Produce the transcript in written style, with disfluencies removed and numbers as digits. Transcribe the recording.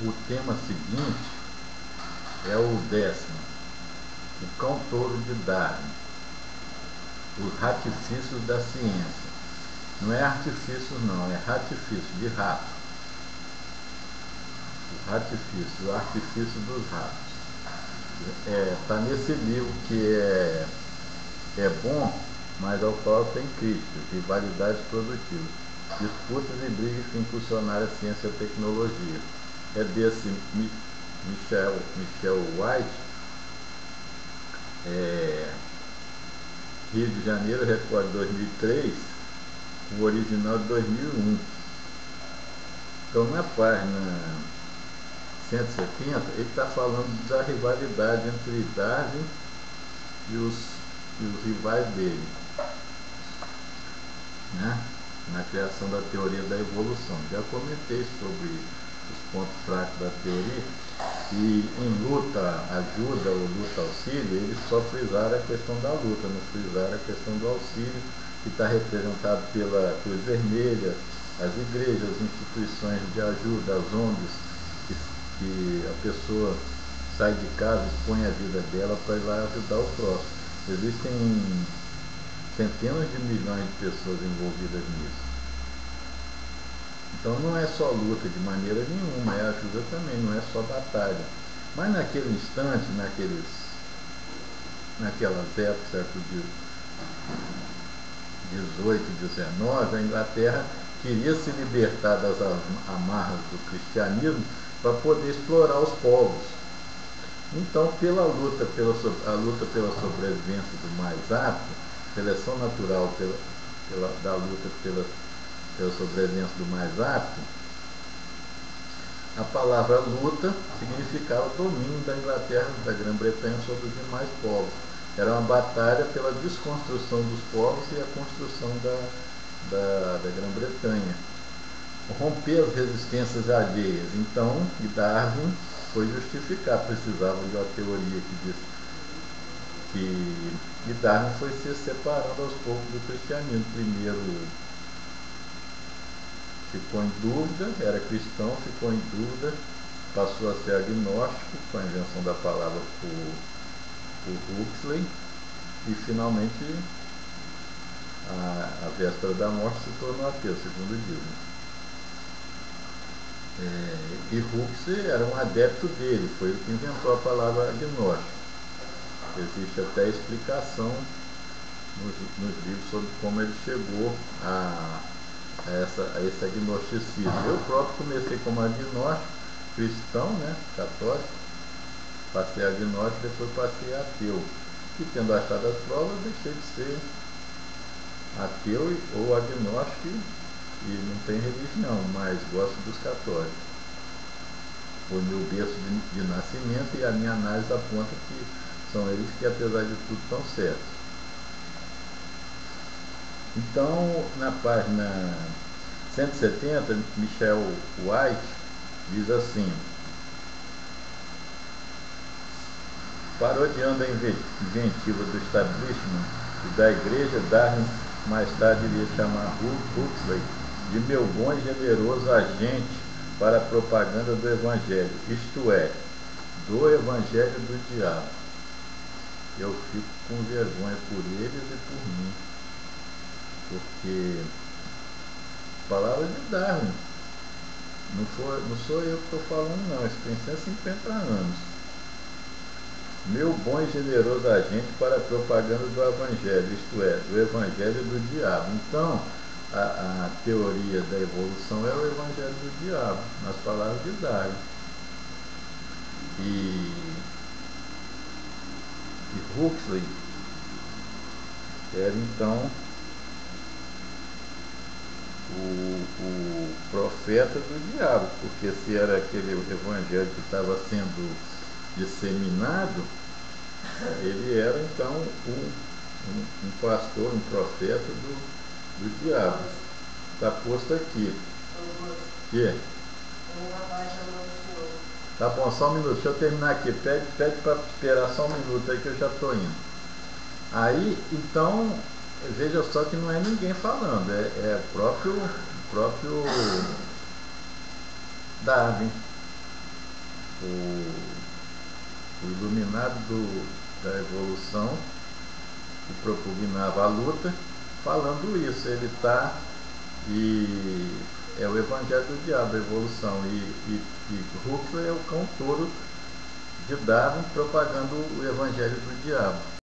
O tema seguinte é o 10º, o cão touro de Darwin, os ratifícios da ciência. Não é artifícios não, é ratifício, de rato. Os ratifícios, o artifício dos ratos. Está nesse livro que é bom, mas ao qual tem críticas, rivalidades produtivas, disputas e brigas que impulsionaram a ciência e a tecnologia. É desse Michel White, Rio de Janeiro, Record 2003, o original de 2001. Então, na página 170, ele está falando da rivalidade entre Darwin e os rivais dele, né? Na criação da teoria da evolução. Já comentei sobre os pontos fracos da teoria, e em luta, ajuda ou luta, auxílio, eles só frisaram a questão da luta, não frisaram a questão do auxílio, que está representado pela Cruz Vermelha, as igrejas, as instituições de ajuda, as ONGs, que a pessoa sai de casa, expõe a vida dela para ir lá ajudar o próximo. Existem centenas de milhões de pessoas envolvidas nisso. Então não é só luta de maneira nenhuma, é ajuda também, não é só batalha. Mas naquele instante, naquelas épocas, século XVIII, XIX, a Inglaterra queria se libertar das amarras do cristianismo para poder explorar os povos. Então, pela luta pela sobrevivência do mais apto, seleção natural da luta pela sobrevivência do mais apto, a palavra luta significava o domínio da Inglaterra, da Grã-Bretanha sobre os demais povos. Era uma batalha pela desconstrução dos povos e a construção da Grã-Bretanha. Romper as resistências alheias. Então, Darwin foi justificar, precisava de uma teoria que diz que Darwin foi se separando aos poucos do cristianismo. Primeiro ficou em dúvida, era cristão, ficou em dúvida, passou a ser agnóstico com a invenção da palavra por Huxley, e finalmente, a véspera da morte, se tornou ateu, segundo dizem. E Huxley era um adepto dele, foi o que inventou a palavra agnóstico. Existe até explicação nos livros sobre como ele chegou a esse agnosticismo. Eu próprio comecei como agnóstico, cristão, né, católico, passei agnóstico, depois passei ateu. E tendo achado as provas, deixei de ser ateu ou agnóstico e não tenho religião, mas gosto dos católicos. Foi meu berço de nascimento, e a minha análise aponta que são eles que, apesar de tudo, estão certos. Então, na página 170, Michel White diz assim: parodiando a inventiva do establishment e da igreja, Darwin mais tarde iria chamar Huxley de meu bom e generoso agente para a propaganda do Evangelho, isto é, do Evangelho do diabo. Eu fico com vergonha por eles e por mim, porque palavra de Darwin, não sou eu que estou falando não, isso tem 150 anos. Meu bom e generoso agente para a propaganda do Evangelho, isto é, do Evangelho do diabo. Então, a teoria da evolução é o Evangelho do diabo, nas palavras de Darwin. E Huxley era então o profeta do diabo, porque se era aquele evangelho que estava sendo disseminado, ele era então um pastor, um profeta do diabo. Está posto aqui. Que? Tá bom, só um minuto, deixa eu terminar aqui. Pede para esperar só um minuto aí que eu já estou indo. Aí, então, veja só que não é ninguém falando, é o próprio Darwin. o iluminado da evolução, que propugnava a luta, falando isso. Ele está, e é o evangelho do diabo, a evolução, e Huxley é o cão touro de Darwin propagando o evangelho do diabo.